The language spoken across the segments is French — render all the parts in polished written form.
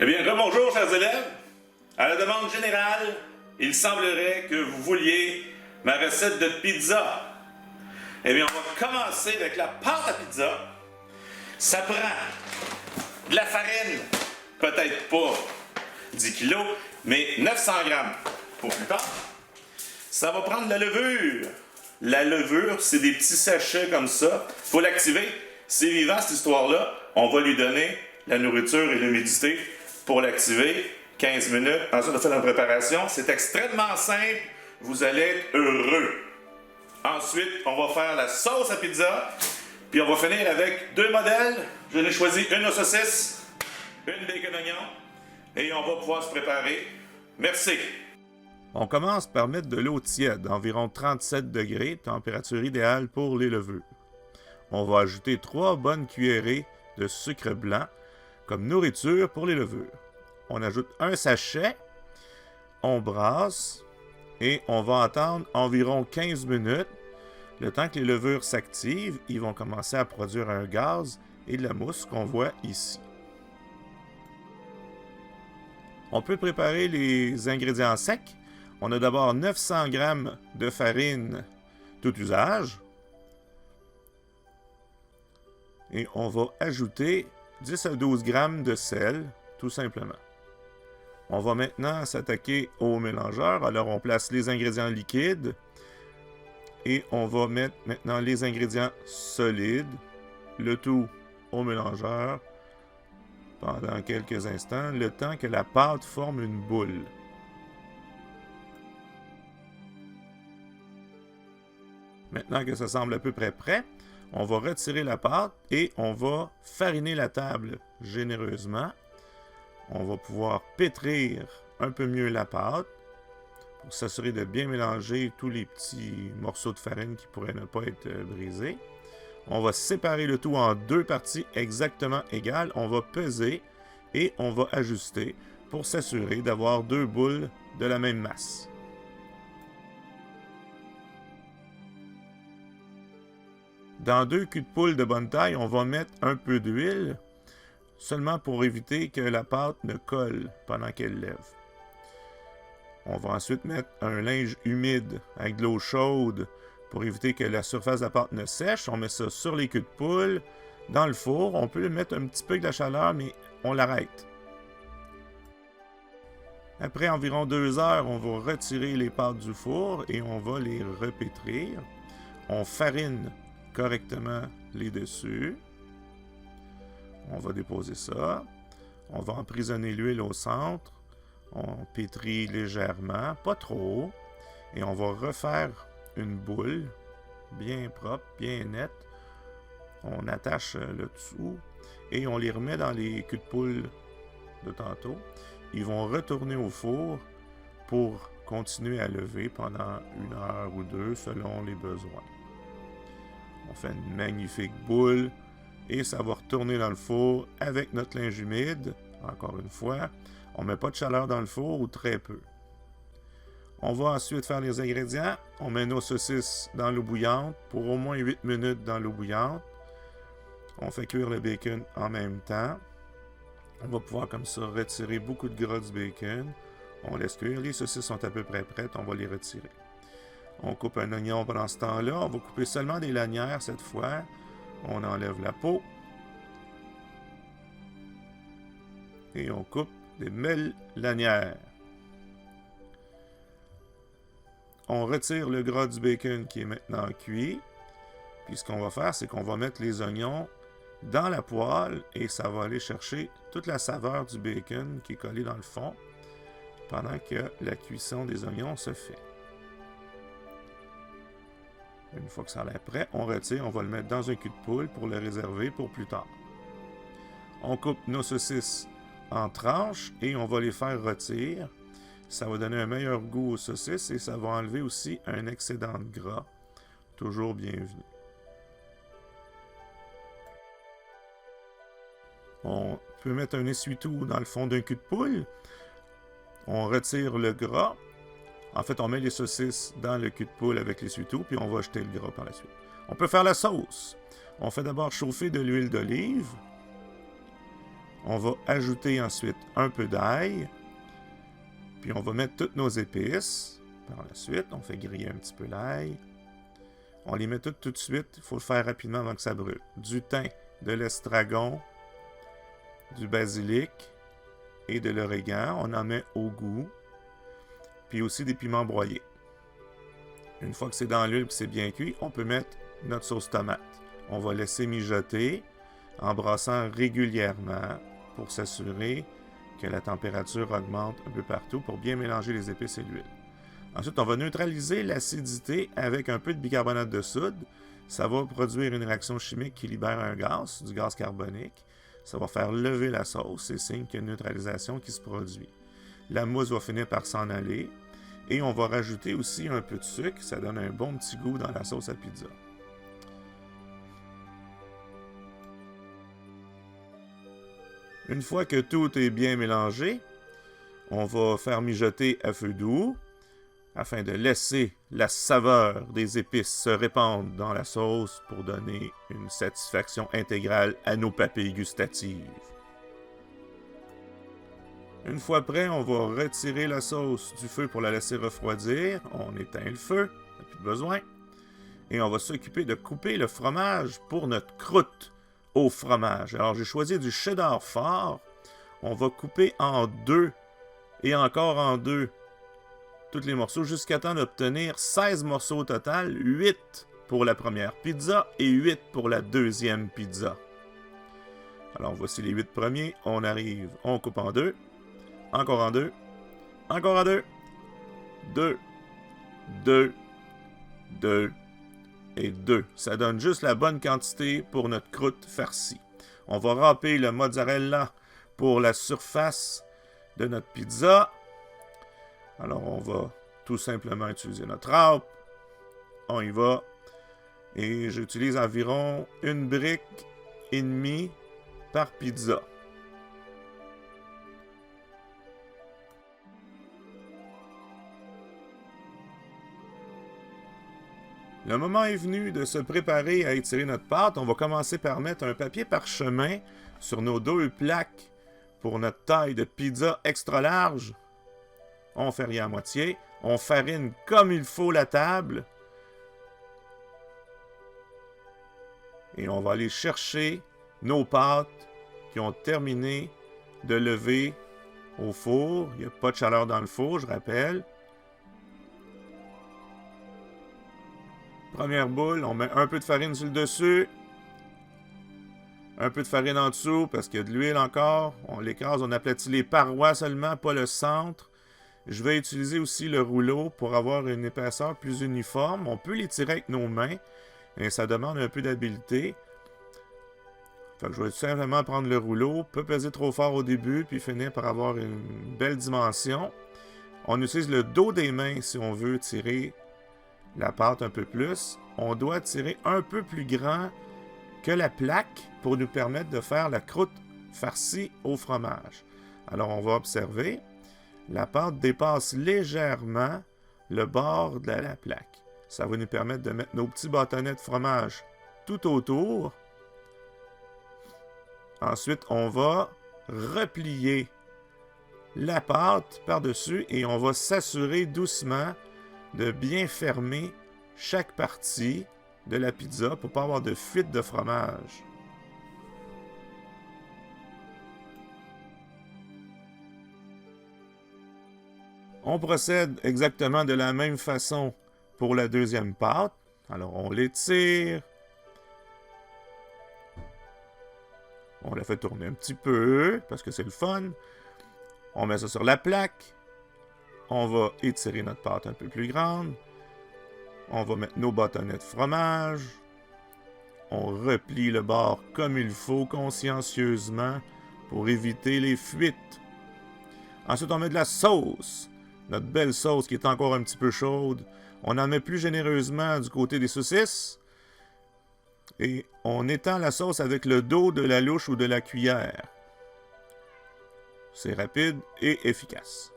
Eh bien, rebonjour, chers élèves. À la demande générale, il semblerait que vous vouliez ma recette de pizza. Eh bien, on va commencer avec la pâte à pizza. Ça prend de la farine, peut-être pas 10 kilos, mais 900 grammes pour plus tard. Ça va prendre de la levure. La levure, c'est des petits sachets comme ça. Il faut l'activer. C'est vivant, cette histoire-là. On va lui donner la nourriture et l'humidité pour l'activer. 15 minutes. Ensuite, on fait la préparation. C'est extrêmement simple. Vous allez être heureux. Ensuite, on va faire la sauce à pizza. Puis on va finir avec deux modèles. Je n'ai choisi une aux saucisses, une bacon oignon. Et on va pouvoir se préparer. Merci. On commence par mettre de l'eau tiède, environ 37 degrés, température idéale pour les levures. On va ajouter 3 bonnes cuillerées de sucre blanc comme nourriture pour les levures. On ajoute un sachet, on brasse et on va attendre environ 15 minutes. Le temps que les levures s'activent, ils vont commencer à produire un gaz et de la mousse qu'on voit ici. On peut préparer les ingrédients secs. On a d'abord 900 g de farine tout usage. Et on va ajouter 10 à 12 g de sel, tout simplement. On va maintenant s'attaquer au mélangeur. Alors on place les ingrédients liquides. Et on va mettre maintenant les ingrédients solides. Le tout au mélangeur pendant quelques instants, le temps que la pâte forme une boule. Maintenant que ça semble à peu près prêt, on va retirer la pâte et on va fariner la table généreusement. On va pouvoir pétrir un peu mieux la pâte pour s'assurer de bien mélanger tous les petits morceaux de farine qui pourraient ne pas être brisés. On va séparer le tout en deux parties exactement égales. On va peser et on va ajuster pour s'assurer d'avoir deux boules de la même masse. Dans 2 culs de poule de bonne taille, on va mettre un peu d'huile, seulement pour éviter que la pâte ne colle pendant qu'elle lève. On va ensuite mettre un linge humide avec de l'eau chaude pour éviter que la surface de la pâte ne sèche. On met ça sur les culs de poule, dans le four. On peut mettre un petit peu de la chaleur, mais on l'arrête. Après environ 2 heures, on va retirer les pâtes du four et on va les repétrir. On farine correctement les dessus. On va déposer ça. On va emprisonner l'huile au centre. On pétrit légèrement, pas trop. Et on va refaire une boule bien propre, bien nette. On attache le dessous et on les remet dans les culs de poule de tantôt. Ils vont retourner au four pour continuer à lever pendant 1 heure ou 2 selon les besoins. On fait une magnifique boule et ça va retourner dans le four avec notre linge humide. Encore une fois, on ne met pas de chaleur dans le four ou très peu. On va ensuite faire les ingrédients. On met nos saucisses dans l'eau bouillante pour au moins 8 minutes dans l'eau bouillante. On fait cuire le bacon en même temps. On va pouvoir comme ça retirer beaucoup de gras du bacon. On laisse cuire. Les saucisses sont à peu près prêtes. On va les retirer. On coupe un oignon pendant ce temps-là. On va couper seulement des lanières cette fois. On enlève la peau. Et on coupe des belles lanières. On retire le gras du bacon qui est maintenant cuit. Puis ce qu'on va faire, c'est qu'on va mettre les oignons dans la poêle et ça va aller chercher toute la saveur du bacon qui est collée dans le fond pendant que la cuisson des oignons se fait. Une fois que ça a l'air prêt, on retire, on va le mettre dans un cul de poule pour le réserver pour plus tard. On coupe nos saucisses en tranches et on va les faire rôtir. Ça va donner un meilleur goût aux saucisses et ça va enlever aussi un excédent de gras. Toujours bienvenu. On peut mettre un essuie-tout dans le fond d'un cul de poule. On retire le gras. En fait, on met les saucisses dans le cul de poule avec l'essuie-tout, puis on va jeter le gras par la suite. On peut faire la sauce. On fait d'abord chauffer de l'huile d'olive. On va ajouter ensuite un peu d'ail. Puis on va mettre toutes nos épices. Par la suite, on fait griller un petit peu l'ail. On les met toutes tout de suite. Il faut le faire rapidement avant que ça brûle. Du thym, de l'estragon, du basilic et de l'origan. On en met au goût. Puis aussi des piments broyés. Une fois que c'est dans l'huile et que c'est bien cuit, on peut mettre notre sauce tomate. On va laisser mijoter en brassant régulièrement pour s'assurer que la température augmente un peu partout pour bien mélanger les épices et l'huile. Ensuite, on va neutraliser l'acidité avec un peu de bicarbonate de soude. Ça va produire une réaction chimique qui libère un gaz, du gaz carbonique. Ça va faire lever la sauce, c'est signe qu'il y a une neutralisation qui se produit. La mousse va finir par s'en aller. Et on va rajouter aussi un peu de sucre, ça donne un bon petit goût dans la sauce à pizza. Une fois que tout est bien mélangé, on va faire mijoter à feu doux afin de laisser la saveur des épices se répandre dans la sauce pour donner une satisfaction intégrale à nos papilles gustatives. Une fois prêt, on va retirer la sauce du feu pour la laisser refroidir. On éteint le feu, on n'a plus besoin. Et on va s'occuper de couper le fromage pour notre croûte au fromage. Alors j'ai choisi du cheddar fort. On va couper en deux et encore en deux tous les morceaux jusqu'à temps d'obtenir 16 morceaux au total, 8 pour la première pizza et 8 pour la deuxième pizza. Alors voici les 8 premiers. On arrive, on coupe en deux. Encore en deux. Encore en deux. Deux. Deux. Deux. Et deux. Ça donne juste la bonne quantité pour notre croûte farcie. On va râper le mozzarella pour la surface de notre pizza. Alors on va tout simplement utiliser notre râpe. On y va. Et j'utilise environ une brique et demie par pizza. Le moment est venu de se préparer à étirer notre pâte. On va commencer par mettre un papier parchemin sur nos deux plaques pour notre taille de pizza extra large. On fait rien à moitié. On farine comme il faut la table. Et on va aller chercher nos pâtes qui ont terminé de lever au four. Il n'y a pas de chaleur dans le four, je rappelle. Première boule, on met un peu de farine sur le dessus. Un peu de farine en dessous parce qu'il y a de l'huile encore. On l'écrase, on aplatit les parois seulement, pas le centre. Je vais utiliser aussi le rouleau pour avoir une épaisseur plus uniforme. On peut l'étirer avec nos mains et ça demande un peu d'habileté. Fait que je vais tout simplement prendre le rouleau, pas peser trop fort au début puis finir par avoir une belle dimension. On utilise le dos des mains si on veut tirer la pâte un peu plus. On doit tirer un peu plus grand que la plaque pour nous permettre de faire la croûte farcie au fromage. Alors on va observer, la pâte dépasse légèrement le bord de la plaque. Ça va nous permettre de mettre nos petits bâtonnets de fromage tout autour. Ensuite, on va replier la pâte par-dessus et on va s'assurer doucement de bien fermer chaque partie de la pizza pour ne pas avoir de fuite de fromage. On procède exactement de la même façon pour la deuxième pâte. Alors on l'étire. On la fait tourner un petit peu parce que c'est le fun. On met ça sur la plaque. On va étirer notre pâte un peu plus grande. On va mettre nos bâtonnets de fromage. On replie le bord comme il faut, consciencieusement, pour éviter les fuites. Ensuite, on met de la sauce. Notre belle sauce qui est encore un petit peu chaude. On en met plus généreusement du côté des saucisses. Et on étend la sauce avec le dos de la louche ou de la cuillère. C'est rapide et efficace.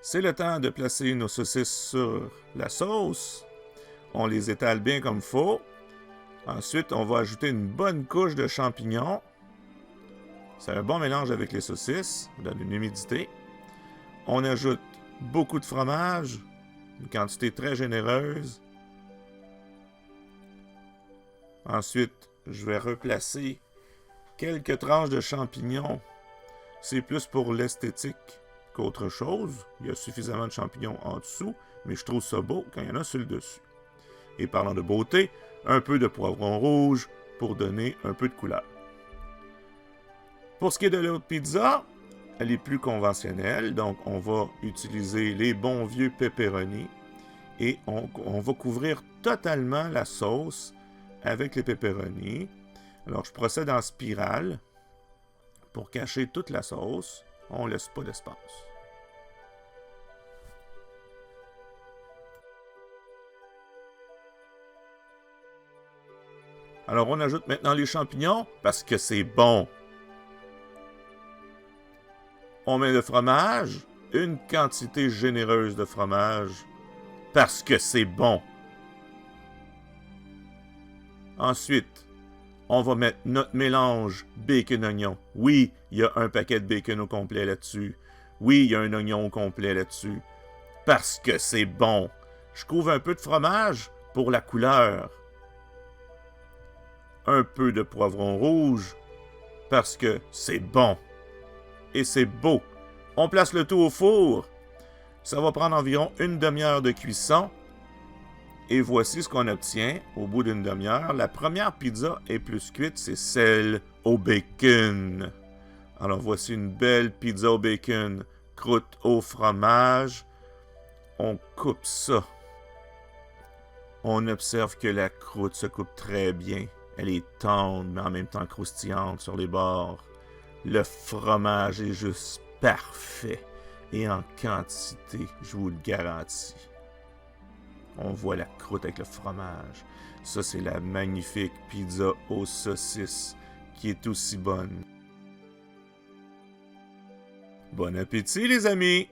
C'est le temps de placer nos saucisses sur la sauce. On les étale bien comme il faut. Ensuite, on va ajouter une bonne couche de champignons. C'est un bon mélange avec les saucisses, ça donne une humidité. On ajoute beaucoup de fromage, une quantité très généreuse. Ensuite, je vais replacer quelques tranches de champignons. C'est plus pour l'esthétique qu'autre chose. Il y a suffisamment de champignons en dessous, mais je trouve ça beau quand il y en a sur le dessus. Et parlant de beauté, un peu de poivron rouge pour donner un peu de couleur. Pour ce qui est de l'autre pizza, elle est plus conventionnelle, donc on va utiliser les bons vieux pepperoni et on va couvrir totalement la sauce avec les pepperoni. Alors je procède en spirale pour cacher toute la sauce. On ne laisse pas d'espace. Alors on ajoute maintenant les champignons parce que c'est bon. On met le fromage, une quantité généreuse de fromage, parce que c'est bon. Ensuite, on va mettre notre mélange bacon-oignon. Oui, il y a un paquet de bacon au complet là-dessus. Oui, il y a un oignon au complet là-dessus. Parce que c'est bon. Je couvre un peu de fromage pour la couleur. Un peu de poivron rouge, parce que c'est bon. Et c'est beau. On place le tout au four. Ça va prendre environ une demi-heure de cuisson. Et voici ce qu'on obtient au bout d'une demi-heure. La première pizza est plus cuite, c'est celle au bacon. Alors voici une belle pizza au bacon, croûte au fromage. On coupe ça. On observe que la croûte se coupe très bien. Elle est tendre, mais en même temps croustillante sur les bords. Le fromage est juste parfait. Et en quantité, je vous le garantis. On voit la croûte avec le fromage. Ça, c'est la magnifique pizza aux saucisses qui est aussi bonne. Bon appétit, les amis!